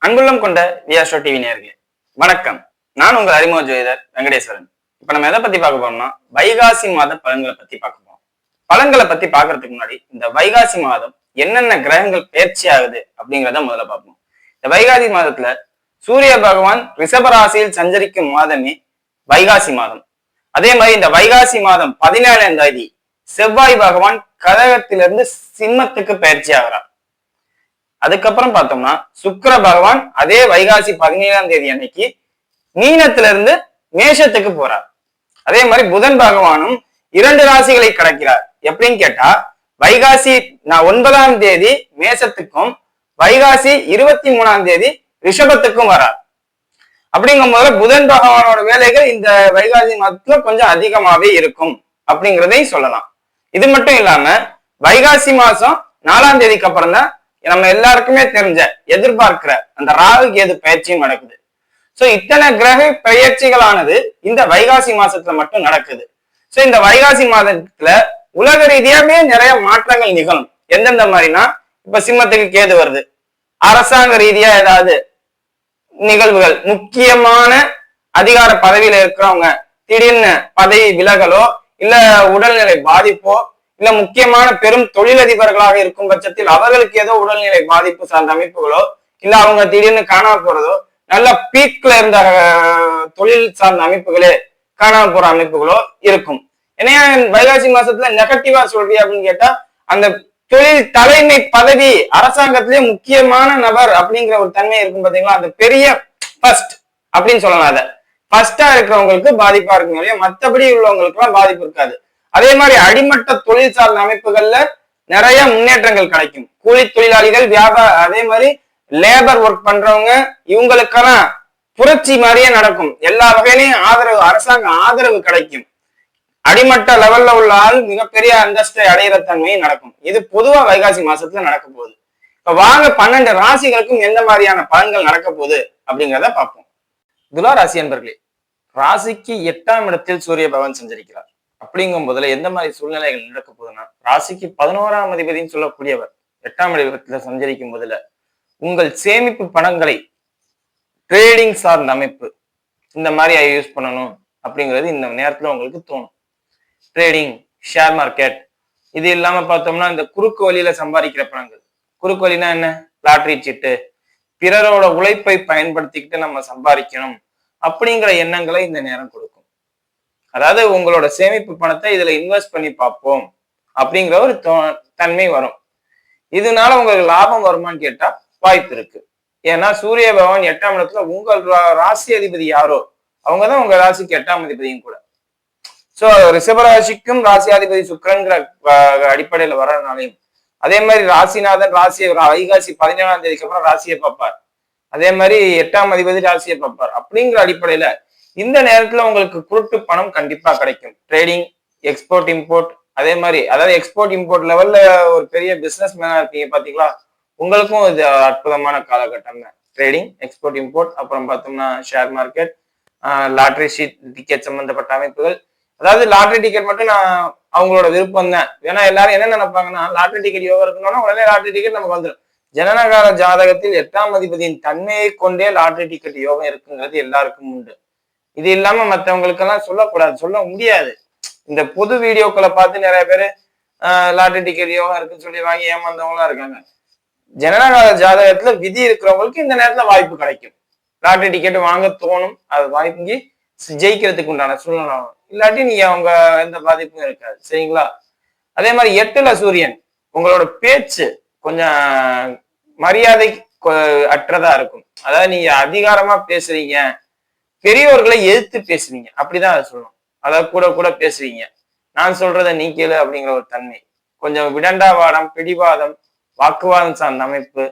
அன்புள்ளம் கொண்ட வியாஸ்ட்ரோ டிவி நேயர்களே வணக்கம். நான் உங்கள் அறிமுக ஜோதிடர் வெங்கடேஸ்வரன். இப்ப நம்ம எதை பத்தி பார்க்க போறோம்னா வைகாசி மாத பலன்களை பத்தி பார்க்க போறோம். பலன்களை பத்தி பாக்குறதுக்கு முன்னாடி இந்த வைகாசி மாதம் என்னென்ன கிரகங்கள் பயிற்சி ஆகுது அப்படிங்கிறத முதல்ல பார்ப்போம். இந்த வைகாசி மாதத்துல சூரிய பகவான் ரிஷபராசியில் சஞ்சரிக்கும் மாதமே வைகாசி மாதம். அதே மாதிரி இந்த வைகாசி மாதம் 17ஆம் தேதி செவ்வாய் பகவான் கடகத்திலிருந்து சிம்மத்துக்கு பயிற்சி ஆகிறார். அதுக்கப்புறம் பார்த்தோம்னா சுக்கிர பகவான் அதே வைகாசி 17ஆம் தேதி அன்னைக்கு மீனத்திலிருந்து மேஷத்துக்கு போறார். அதே மாதிரி புதன் பகவானும் 2 ராசிகளை கடக்கிறார். எப்படின்னு கேட்டா வைகாசி 9ஆம் தேதி மேஷத்துக்கும் வைகாசி 23ஆம் தேதி ரிஷபத்துக்கும் வரார். அப்படிங்கும் போது புதன் பகவானோட வேலைகள் இந்த வைகாசி மாதத்துல கொஞ்சம் அதிகமாவே இருக்கும் அப்படிங்கிறதையும் சொல்லலாம். இது மட்டும் இல்லாம வைகாசி மாசம் 4ஆம் தேதிக்கு அப்புறம் தான் நம்ம எல்லாருக்குமே தெரிஞ்ச எதிர்பார்க்கிற அந்த ராகு கேது பயிற்சியும் நடக்குது. சோ இத்தனை கிரக பயிற்சிகளானது இந்த வைகாசி மாசத்துல மட்டும் நடக்குது. சோ இந்த வைகாசி மாதத்துல உலக ரீதியாவே நிறைய மாற்றங்கள் நிகழும். எந்தெந்த மாதிரினா இப்ப சிம்மத்துக்கு கேது வருது, அரசாங்க ரீதியா ஏதாவது நிகழ்வுகள், முக்கியமான அதிகார பதவியில இருக்கிறவங்க திடீர்னு பதவி விலகலோ இல்ல உடல்நிலை பாதிப்போ இல்ல முக்கியமான பெரும் தொழிலதிபர்களாக இருக்கும் பட்சத்தில் அவர்களுக்கு ஏதோ உடல்நிலை பாதிப்பு சார்ந்த அமைப்புகளோ இல்ல அவங்க திடீர்னு காணாம போறதோ, நல்ல பீக்ல இருந்த தொழில் சார்ந்த அமைப்புகளே காணாம போற அமைப்புகளோ இருக்கும். ஏன்னா வைகாசி மாசத்துல நெகட்டிவா சொல்றியா அப்படின்னு கேட்டா அந்த தொழில் தலைமை பதவி அரசாங்கத்திலேயே முக்கியமான நபர் அப்படிங்கிற ஒரு தன்மை இருக்கும் பாத்தீங்களா, அந்த பெரிய ஃபர்ஸ்ட் அப்படின்னு சொல்லலாம். அதை ஃபர்ஸ்டா இருக்கிறவங்களுக்கு பாதிப்பா இருக்கும் இல்லையா, மற்றபடி உள்ளவங்களுக்கு எல்லாம் பாதிப்பு இருக்காது. அதே மாதிரி அடிமட்ட தொழில் சார்ந்த அமைப்புகள்ல நிறைய முன்னேற்றங்கள் கிடைக்கும். கூலி தொழிலாளிகள், அதே மாதிரி லேபர் ஒர்க் பண்றவங்க, இவங்களுக்கெல்லாம் புரட்சி மாதிரியே நடக்கும். எல்லா வகையிலையும் ஆதரவு, அரசாங்க ஆதரவு கிடைக்கும். அடிமட்ட லெவல்ல உள்ள ஆள் மிகப்பெரிய அந்தஸ்தை அடையிற தன்மையும் நடக்கும். இது பொதுவா வைகாசி மாசத்துல நடக்க போகுது. இப்ப வாங்க 12 ராசிகளுக்கும் எந்த மாதிரியான பலன்கள் நடக்க போகுது அப்படிங்கிறத பார்ப்போம். துலா ராசி என்பர்களே, ராசிக்கு 8ஆம் இடத்தில் சூரிய பகவான் சஞ்சரிக்கிறார். அப்படிங்கும் போதுல எந்த மாதிரி சூழ்நிலைகள் நடக்க போகுதுன்னா, ராசிக்கு 11ஆம் அதிபதினு சொல்லக்கூடியவர் 8ஆம் இடத்துல சஞ்சரிக்கும் போதுல உங்கள் சேமிப்பு பணங்களை ட்ரேடிங் சார்ந்த அமைப்பு இந்த மாதிரி யூஸ் பண்ணணும் அப்படிங்கிறது இந்த நேரத்துல உங்களுக்கு தோணும். ட்ரேடிங், ஷேர் மார்க்கெட், இது இல்லாம பார்த்தோம்னா இந்த குறுக்கு வழியில சம்பாதிக்கிற பணங்கள். குறுக்கு வழினா என்ன? லாட்டரி சீட்டு, பிறரோட உழைப்பை பயன்படுத்திக்கிட்டு நம்ம சம்பாதிக்கணும் அப்படிங்கிற எண்ணங்களை இந்த நேரம் கொடுக்கும். அதாவது உங்களோட சேமிப்பு பணத்தை இதுல இன்வெஸ்ட் பண்ணி பார்ப்போம் அப்படிங்கிற ஒரு தன்மை வரும். இதனால உங்களுக்கு லாபம் வருமானு கேட்டா வாய்ப்பு இருக்கு. ஏன்னா சூரிய பகவான் 8ஆம் இடத்துல உங்கள் ராசி அதிபதி யாரோ அவங்கதான் உங்க ராசிக்கு 8ஆம் அதிபதியும் கூட. சோ ரிஷபராசிக்கும் ராசியாதிபதி சுக்கிரன்கிற அடிப்படையில வர்றதுனாலையும், அதே மாதிரி ராசிநாதன் ராசியை வைகாசி 17ஆம் தேதிக்கு அப்புறம் ராசியை பார்ப்பார். அதே மாதிரி 8ஆம் அதிபதி ராசியை பார்ப்பார். அப்படிங்கிற அடிப்படையில இந்த நேரத்துல உங்களுக்கு குருட்டு பணம் கண்டிப்பா கிடைக்கும். ட்ரேடிங், எக்ஸ்போர்ட் இம்போர்ட், அதே மாதிரி அதாவது எக்ஸ்போர்ட் இம்போர்ட் லெவல்ல ஒரு பெரிய பிசினஸ் மேனா இருக்கீங்க பாத்தீங்களா, உங்களுக்கும் இது அற்புதமான காலகட்டம் தான். ட்ரேடிங், எக்ஸ்போர்ட் இம்போர்ட், அப்புறம் பார்த்தோம்னா share market, lottery sheet, ticket சம்பந்தப்பட்ட அமைப்புகள். அதாவது லாட்டரி டிக்கெட் மட்டும் நான் அவங்களோட விருப்பம் தான். ஏன்னா எல்லாரும் என்ன நினைப்பாங்கன்னா, லாட்டரி டிக்கெட் யோகம் இருக்கணும்னா உடனே லாட்டரி டிக்கெட் நமக்கு வந்துடும். ஜனனகால ஜாதகத்தில் 8ஆம் அதிபதியின் தன்மையை கொண்டே லாட்டரி டிக்கெட் யோகம் இருக்குங்கிறது எல்லாருக்கும் உண்டு. இது இல்லாம மற்றவங்களுக்கெல்லாம் சொல்லக்கூடாது, சொல்ல முடியாது. இந்த பொது வீடியோக்களை பார்த்து நிறைய பேர் லாட்டரி டிக்கெட் யோகம் இருக்குன்னு சொல்லி வாங்கி ஏமாந்தவங்களாம் இருக்காங்க. ஜனனகால ஜாதகத்துல விதி இருக்கிறவங்களுக்கு இந்த நேரத்துல வாய்ப்பு கிடைக்கும். லாட்டரி டிக்கெட் வாங்க தோணும், அது வாங்கி ஜெயிக்கிறதுக்கு உண்டான சூழ்நிலை. இல்லாட்டி நீங்க அவங்க எந்த பாதிப்பும் இருக்காது. சரிங்களா? அதே மாதிரி 8ல சூரியன், உங்களோட பேச்சு கொஞ்சம் மரியாதை அற்றதா இருக்கும். அதாவது நீங்க அதிகாரமா பேசுறீங்க, பெரியவர்களை எதிர்த்து பேசுவீங்க, அப்படிதான் அதை சொல்லணும். அதாவது கூட கூட பேசுவீங்க, நான் சொல்றதை நீ கேளு அப்படிங்கிற ஒரு தன்மை. கொஞ்சம் விடண்டாவாதம், பிடிவாதம், வாக்குவாதம் சார்ந்த அமைப்பு,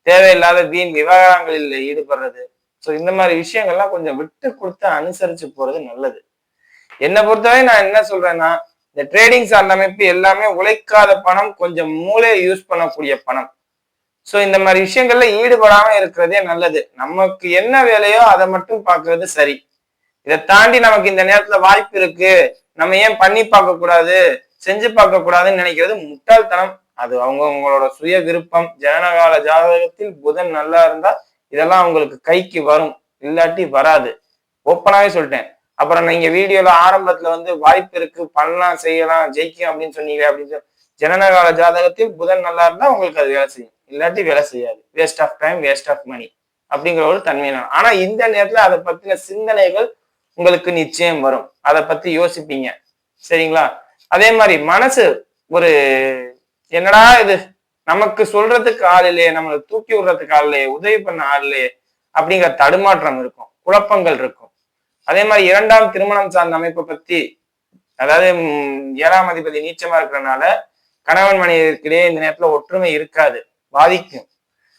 தேவையில்லாத வீண் விவகாரங்களில் ஈடுபடுறது. ஸோ இந்த மாதிரி விஷயங்கள்லாம் கொஞ்சம் விட்டு கொடுத்து அனுசரிச்சு போறது நல்லது. என்னை பொறுத்தவரை நான் என்ன சொல்றேன்னா, இந்த ட்ரேடிங் சார்ந்த அமைப்பு எல்லாமே உழைக்காத பணம், கொஞ்சம் மூளையை யூஸ் பண்ணக்கூடிய பணம். சோ இந்த மாதிரி விஷயங்கள்ல ஈடுபடாம இருக்கிறதே நல்லது. நமக்கு என்ன வேலையோ அதை மட்டும் பாக்குறது சரி. இதை தாண்டி நமக்கு இந்த நேரத்துல வாய்ப்பு இருக்கு, நம்ம ஏன் பண்ணி பார்க்க கூடாது, செஞ்சு பார்க்க கூடாதுன்னு நினைக்கிறது முட்டாள்தனம். அது அவங்களோட சுய விருப்பம். ஜனனகால ஜாதகத்தில் புதன் நல்லா இருந்தா இதெல்லாம் உங்களுக்கு கைக்கு வரும், இல்லாட்டி வராது. ஓப்பனாவே சொல்லிட்டேன். அப்புறம் நீங்க வீடியோல ஆரம்பத்துல வந்து வாய்ப்பு இருக்கு, பண்ணலாம், செய்யலாம், ஜெயிக்கும் அப்படின்னு சொன்னீங்க அப்படின்னு ஜனனகால ஜாதகத்தில் புதன் நல்லா இருந்தா உங்களுக்கு அது வேலை செய்யும், இல்லாட்டி வேலை செய்யாது. Waste of time, waste of money அப்படிங்கிற ஒரு தன்மையான. ஆனா இந்த நேரத்துல அதை பத்தின சிந்தனைகள் உங்களுக்கு நிச்சயம் வரும், அதை பத்தி யோசிப்பீங்க. சரிங்களா? அதே மாதிரி மனசு ஒரு என்னடா இது, நமக்கு சொல்றதுக்கு ஆள் இல்லையே, நம்மளை தூக்கி விடுறதுக்கு ஆள் இல்லையே, உதவி பண்ண ஆள் இல்லையே அப்படிங்கிற தடுமாற்றம் இருக்கும், குழப்பங்கள் இருக்கும். அதே மாதிரி இரண்டாம் திருமணம் சார்ந்த அமைப்பை பத்தி, அதாவது 7ஆம் அதிபதி நீச்சமா இருக்கிறதுனால கணவன் மனைவிக்கிடையே இந்த நேரத்துல ஒற்றுமை இருக்காது, பாதிக்கும்.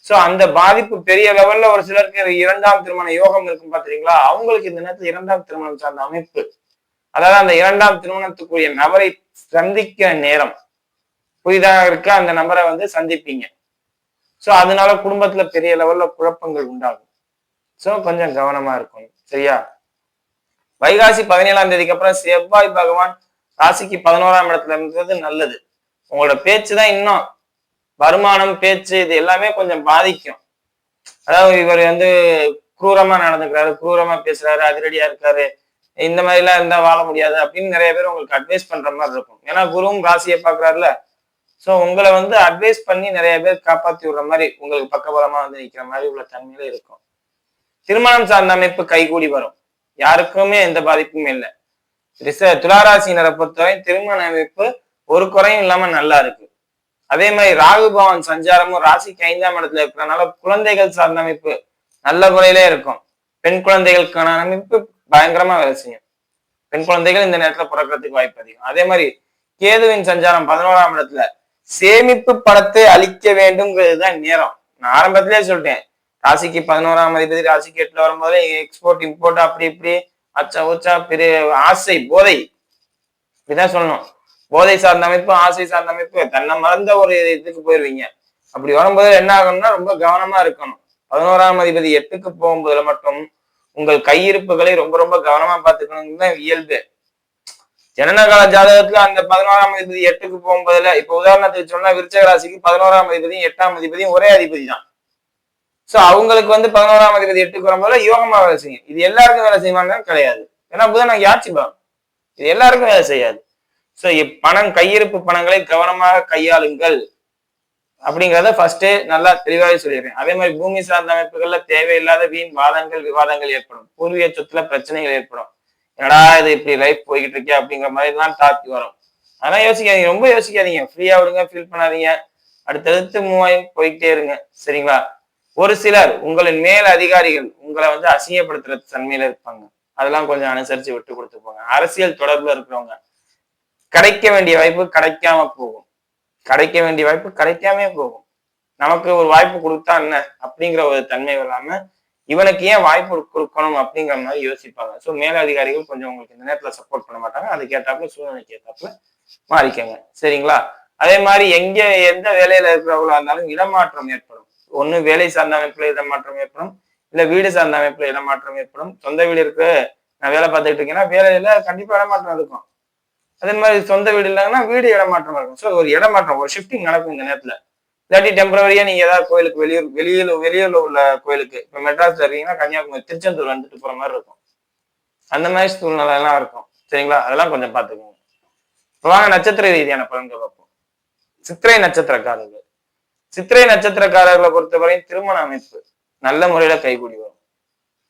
சோ அந்த பாதிப்பு பெரிய லெவல்ல ஒரு சிலருக்கு இரண்டாம் திருமண யோகம் இருக்கும் பாத்தீங்களா, அவங்களுக்கு இந்த நேரத்துல இரண்டாம் திருமணம் சார்ந்த அமைப்பு, அதாவது அந்த இரண்டாம் திருமணத்துக்குரிய நபரை சந்திக்க நேரம், புதிதாக இருக்க அந்த நபரை வந்து சந்திப்பீங்க. சோ அதனால குடும்பத்துல பெரிய லெவல்ல குழப்பங்கள் உண்டாகும். சோ கொஞ்சம் கவனமா இருக்கணும். சரியா? வைகாசி 17ஆம் தேதிக்கு அப்புறம் செவ்வாய் பகவான் ராசிக்கு 11ஆம் இடத்துல இருந்தது நல்லது. உங்களோட பேச்சு தான் இன்னும் வருமானம், பேச்சு இது எல்லாமே கொஞ்சம் பாதிக்கும். அதாவது இவர் வந்து குரூரமா நடந்துக்கிறாரு, குரூரமா பேசுறாரு, அதிரடியா இருக்காரு, இந்த மாதிரி எல்லாம் இருந்தா வாழ முடியாது அப்படின்னு நிறைய பேர் உங்களுக்கு அட்வைஸ் பண்ற மாதிரி இருக்கும். ஏன்னா குருவும் ராசியை பாக்குறாருல. சோ உங்களை வந்து அட்வைஸ் பண்ணி நிறைய பேர் காப்பாத்தி விடுற மாதிரி, உங்களுக்கு பக்கபலமா வந்து நிக்கிற மாதிரி உள்ள தன்மையில இருக்கும். திருமணம் சார்ந்த அமைப்பு கைகூடி வரும், யாருக்குமே எந்த பாதிப்புமே இல்லை. துளாராசினரை பொறுத்தவரை திருமண அமைப்பு ஒரு குறையும் இல்லாம நல்லா இருக்கு. அதே மாதிரி ராகு பவன் சஞ்சாரமும் ராசிக்கு 5ஆம் இடத்துல இருக்கிறதுனால குழந்தைகள் சார்ந்த அமைப்பு நல்ல முறையிலே இருக்கும். பெண் குழந்தைகளுக்கான அமைப்பு பயங்கரமா வேலை செய்யும். பெண் குழந்தைகள் இந்த நேரத்துல பிறக்கிறதுக்கு வாய்ப்பு அதிகம். அதே மாதிரி கேதுவின் சஞ்சாரம் 11ஆம் இடத்துல சேமிப்பு பணத்தை அளிக்க வேண்டும்ங்கிறதுதான் நேரம். நான் ஆரம்பத்திலே சொல்லிட்டேன், ராசிக்கு 11ஆம் அதிபதி ராசிக்கு 8ல வரும்போது எக்ஸ்போர்ட் இம்போர்ட் அப்படி இப்படி அச்சா உச்சா பெரிய ஆசை, போதை, இப்படிதான் சொல்லணும். போதை சார்ந்த அமைப்பு, ஆசை சார்ந்த அமைப்பு, தன்னை மறந்த ஒரு இதுக்கு போயிருவீங்க. அப்படி வரும்போது என்ன ஆகணும்னா ரொம்ப கவனமா இருக்கணும். 11ஆம் அதிபதி 8க்கு போகும்போதுல மட்டும் உங்கள் கையிருப்புகளை ரொம்ப ரொம்ப கவனமா பார்த்துக்கணும்னு தான் இயல்பு. ஜனனகால ஜாதகத்துல அந்த 11ஆம் அதிபதி 8க்கு போகும்போதுல, இப்ப உதாரணத்துக்கு சொன்னா விருச்சக ராசிக்கு 11ஆம் அதிபதியும் 8ஆம் அதிபதியும் ஒரே அதிபதி தான். சோ அவங்களுக்கு வந்து 11ஆம் அதிபதி 8க்கு வரும்போது யோகமா வேலை செய்யும். இது எல்லாருக்கும் வேலை செய்வாங்க கிடையாது, ஏன்னா புதன் ஆட்சி பாவம், இது எல்லாருக்கும் வேலை செய்யாது. சோ பணம், கையிருப்பு பணங்களை கவனமாக கையாளுங்கள் அப்படிங்கிறத ஃபர்ஸ்டே நல்லா தெளிவாக சொல்லிடுறேன். அதே மாதிரி பூமி சார்ந்த அமைப்புகள்ல தேவையில்லாத வீண் வாதங்கள், விவாதங்கள் ஏற்படும். பூர்வீக சொத்துல பிரச்சனைகள் ஏற்படும். என்னடா இது இப்படி லைஃப் போய்கிட்டு இருக்கே அப்படிங்கிற மாதிரி எல்லாம் டாப்பி வரும். அதெல்லாம் யோசிக்காதீங்க, ரொம்ப யோசிக்காதீங்க, ஃப்ரீயா விடுங்க, ஃபீல் பண்ணாதீங்க, அடுத்தடுத்து மூவ் ஆகி போய்கிட்டே இருங்க. சரிங்களா? ஒரு சிலர் உங்களின் மேல் அதிகாரிகள் உங்களை வந்து அசிங்கப்படுத்துற தன்மையில இருப்பாங்க, அதெல்லாம் கொஞ்சம் அனுசரிச்சு விட்டு கொடுத்து போங்க. அரசியல் தொடர்புல இருக்கிறவங்க, கிடைக்க வேண்டிய வாய்ப்பு கிடைக்காம போகும், கிடைக்க வேண்டிய வாய்ப்பு கிடைக்காம போகும். நமக்கு ஒரு வாய்ப்பு கொடுத்தா என்ன அப்படிங்கிற ஒரு தன்மை இல்லாம இவனுக்கு ஏன் வாய்ப்பு கொடுக்கணும் அப்படிங்கிற மாதிரி யோசிப்பாங்க. ஸோ மேலதிகாரிகள் கொஞ்சம் உங்களுக்கு இந்த நேரத்துல சப்போர்ட் பண்ண மாட்டாங்க, அதுக்கு ஏற்றாப்புல சூழ்நிலைக்கு ஏற்றாப்புல மாறிக்கங்க. சரிங்களா? அதே மாதிரி எந்த வேலையில இருக்கிறவங்களா இருந்தாலும் இடமாற்றம் ஏற்படும். ஒண்ணு வேலை சார்ந்த அமைப்புல இடமாற்றம் ஏற்படும், இல்ல வீடு சார்ந்த அமைப்புல இடமாற்றம் ஏற்படும். சொந்த வீடு இருக்கு, நான் வேலை பார்த்துட்டு இருக்கேன்னா வேலையில கண்டிப்பா இடமாற்றம் இருக்கும். அதே மாதிரி சொந்த வீடு இல்லைங்கன்னா வீடு இடமாற்றம் இருக்கும். ஸோ ஒரு இடமாற்றம், ஒரு ஷிஃப்டிங் நடக்கும் இந்த நேரத்துல. இல்லாட்டி டெம்பரவரியா நீங்க ஏதாவது கோயிலுக்கு வெளியூர்ல உள்ள கோயிலுக்கு, இப்ப மெட்ராஸ்ல இருக்கீங்கன்னா கன்னியாகுமரி, திருச்செந்தூர் வந்துட்டு போற மாதிரி இருக்கும். அந்த மாதிரி சூழ்நிலை எல்லாம் இருக்கும். சரிங்களா? அதெல்லாம் கொஞ்சம் பாத்துக்கோங்க. இப்போ வாங்க நட்சத்திர ரீதியான பலன்கள் பார்ப்போம். சித்திரை நட்சத்திரக்காரர்கள், சித்திரை நட்சத்திரக்காரர்களை பொறுத்தவரை திருமண அமைப்பு நல்ல முறையில கைகூடி வரும்.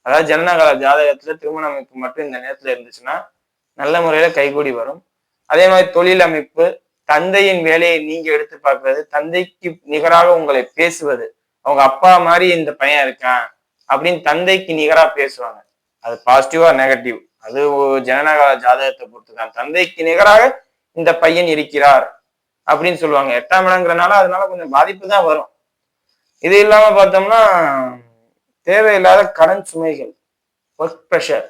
அதாவது ஜனனகால ஜாதகத்துல திருமண அமைப்பு மட்டும் இந்த நேரத்துல இருந்துச்சுன்னா நல்ல முறையில கைகூடி வரும். அதே மாதிரி தொழில் அமைப்பு, தந்தையின் வேலையை நீங்க எடுத்து பார்க்கறது, தந்தைக்கு நிகராக உங்களை பேசுவது, அவங்க அப்பா மாதிரி இந்த பையன் இருக்கான் அப்படின்னு தந்தைக்கு நிகரா பேசுவாங்க. அது பாசிட்டிவா நெகட்டிவ், அது ஜனனகால ஜாதகத்தை பொறுத்துதான். தந்தைக்கு நிகராக இந்த பையன் இருக்கிறார் அப்படின்னு சொல்லுவாங்க. 8ஆம் இடங்கிறனால அதனால கொஞ்சம் பாதிப்பு தான் வரும். இது இல்லாம பார்த்தோம்னா தேவையில்லாத கடன் சுமைகள், ஒர்க் ப்ரெஷர்.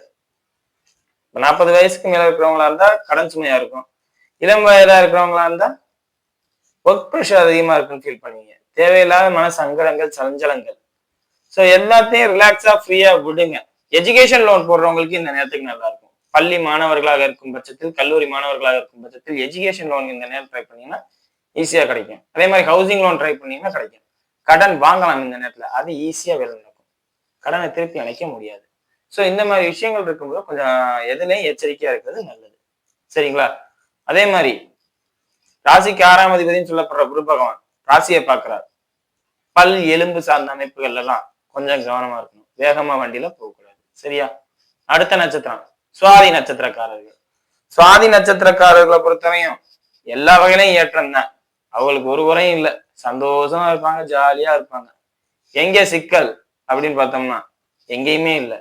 40 வயசுக்கு மேல இருக்கிறவங்களா இருந்தா கடன் சுமையா இருக்கும். இளம் வயதா இருக்கிறவங்களா இருந்தா ஒர்க் ப்ரெஷர் அதிகமா இருக்குன்னு ஃபீல் பண்ணுவீங்க. தேவையில்லாத மன சங்கடங்கள், சஞ்சலங்கள். ஸோ எல்லாத்தையும் ரிலாக்ஸா ஃப்ரீயா விடுங்க. எஜுகேஷன் லோன் போடுறவங்களுக்கு இந்த நேரத்துக்கு நல்லா இருக்கும். பள்ளி மாணவர்களாக இருக்கும் பட்சத்தில், கல்லூரி மாணவர்களாக இருக்கும் பட்சத்தில் எஜுகேஷன் லோன் இந்த நேரம் ட்ரை பண்ணீங்கன்னா ஈஸியா கிடைக்கும். அதே மாதிரி ஹவுசிங் லோன் ட்ரை பண்ணீங்கன்னா கிடைக்கும். கடன் வாங்கலாம் இந்த நேரத்துல, அது ஈஸியா வேலை நடக்கும். கடனை திருப்பி அணைக்க முடியாது. ஸோ இந்த மாதிரி விஷயங்கள் இருக்கும்போது கொஞ்சம் எதுலையும் எச்சரிக்கையா இருக்கிறது நல்லது. சரிங்களா? அதே மாதிரி ராசிக்கு 6ஆம் அதிபதினு சொல்லப்படுற குரு பகவான் ராசியை பார்க்கிறார். பல் எலும்பு சார்ந்த அமைப்புகள் எல்லாம் கொஞ்சம் கவனமா இருக்கணும். வேகமா வண்டியில போகக்கூடாது. சரியா? அடுத்த நட்சத்திரம் சுவாதி நட்சத்திரக்காரர்கள். சுவாதி நட்சத்திரக்காரர்களை பொறுத்தவரையும் எல்லா வகையிலையும் ஏற்றம் தான். அவங்களுக்கு ஒரு குறையும் இல்லை. சந்தோஷமா இருப்பாங்க, ஜாலியா இருப்பாங்க. எங்க சிக்கல் அப்படின்னு பார்த்தோம்னா எங்கேயுமே இல்லை.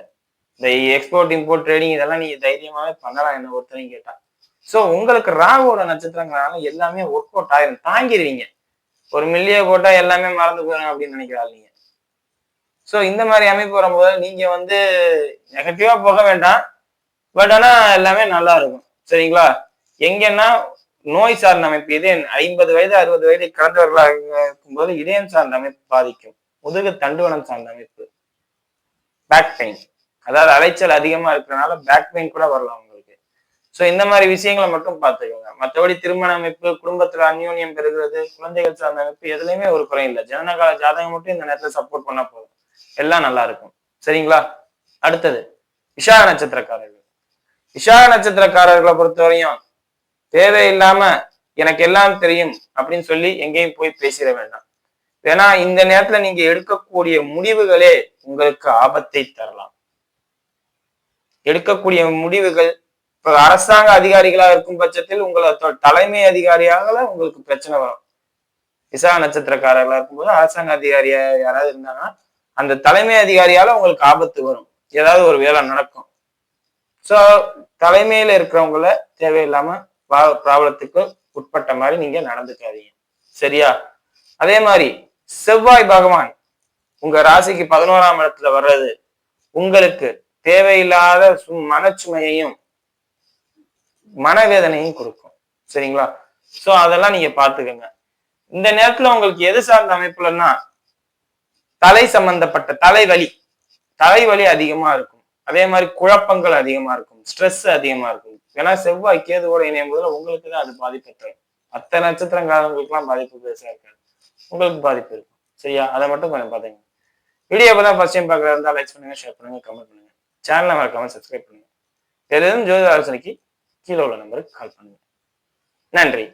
இந்த எக்ஸ்போர்ட் இம்போர்ட் ட்ரேடிங் இதெல்லாம் நீங்க தைரியமாவே பண்ணலாம் என்ன ஒருத்தரையும் கேட்டா. சோ உங்களுக்கு ராகுவோட நட்சத்திரங்களால எல்லாமே ஒர்க் அவுட் ஆயிரும், தாங்கிடுவீங்க. ஒரு மில்லிய போட்டா எல்லாமே மறந்து போயிடும் அப்படின்னு நினைக்கிறாள் நீங்க. சோ இந்த மாதிரி அமைப்பு வரும்போது நீங்க வந்து நெகட்டிவா போக வேண்டாம். பட் ஆனா எல்லாமே நல்லா இருக்கும். சரிங்களா? எங்கன்னா நோய் சார்ந்த அமைப்பு இதயம் 50 வயது 60 வயதை கடந்தவர்களாக இருக்கும்போது இதயம் சார்ந்த அமைப்பு பாதிக்கும். முதுகு தண்டுவனம் சார்ந்த அமைப்பு, பேக் பெயின், அதாவது அலைச்சல் அதிகமா இருக்கிறனால பேக் பெயின் கூட வரலாம் உங்களுக்கு. சோ இந்த மாதிரி விஷயங்களை மட்டும் பார்த்துக்கோங்க. மற்றபடி திருமண அமைப்பு, குடும்பத்துல அந்யோன்யம் பெறுகிறது, குழந்தைகள் சார்ந்த அமைப்பு எதுலையுமே ஒரு குறை இல்லை. ஜனனகால ஜாதகம் மட்டும் இந்த நேரத்துல சப்போர்ட் பண்ணா போதும், எல்லாம் நல்லா இருக்கும். சரிங்களா? அடுத்தது விஷாக நட்சத்திரக்காரர்கள். விஷாக நட்சத்திரக்காரர்களை பொறுத்தவரையும் தேவையில்லாம எனக்கு எல்லாம் தெரியும் அப்படின்னு சொல்லி எங்கேயும் போய் பேசிட வேண்டாம். ஏன்னா இந்த நேரத்துல நீங்க எடுக்கக்கூடிய முடிவுகளே உங்களுக்கு ஆபத்தை தரலாம். எடுக்கக்கூடிய முடிவுகள் இப்ப அரசாங்க அதிகாரிகளா இருக்கும் பட்சத்தில் உங்களோட தலைமை அதிகாரியாக உங்களுக்கு பிரச்சனை வரும். விசா நட்சத்திரக்காரர்களா இருக்கும்போது அரசாங்க அதிகாரியா யாராவது இருந்தாங்கன்னா அந்த தலைமை அதிகாரியால உங்களுக்கு ஆபத்து வரும். ஏதாவது ஒரு வேலை நடக்கும். சோ தலைமையில இருக்கிறவங்கள தேவையில்லாம ப்ராப்ளத்துக்கு உட்பட்ட மாதிரி நீங்க நடந்துக்காதீங்க. சரியா? அதே மாதிரி செவ்வாய் பகவான் உங்க ராசிக்கு 11ஆம் இடத்துல வர்றது உங்களுக்கு தேவையில்லாத மனச்சுமையையும் மனவேதனையும் கொடுக்கும். சரிங்களா? சோ அதெல்லாம் நீங்க பாத்துக்கோங்க. இந்த நேரத்துல உங்களுக்கு எது சார்ந்த அமைப்புலன்னா தலை சம்பந்தப்பட்ட தலைவலி அதிகமா இருக்கும். அதே மாதிரி குழப்பங்கள் அதிகமா இருக்கும், ஸ்ட்ரெஸ் அதிகமா இருக்கும். ஏன்னா செவ்வாய் கேதுவோட இணையும் போதுல உங்களுக்கு தான் அது பாதிப்பு தரும். மற்ற நட்சத்திரங்காரங்களுக்கு எல்லாம் பாதிப்பு பெருசா இருக்காது, உங்களுக்கு பாதிப்பு இருக்கும். சரியா? அதை மட்டும் கொஞ்சம் பாத்தீங்க. வீடியோ தான் ஃபர்ஸ்ட் டைம் பார்க்கறதா இருந்தா லைக் பண்ணுங்க, ஷேர் பண்ணுங்க, கமெண்ட் பண்ணுங்க. சேனலை மறக்காம சப்ஸ்கிரைப் பண்ணுங்க. எதுவும் ஜோதிட ஆலோசனைக்கு கீழே உள்ள நம்பருக்கு கால் பண்ணுங்க. நன்றி.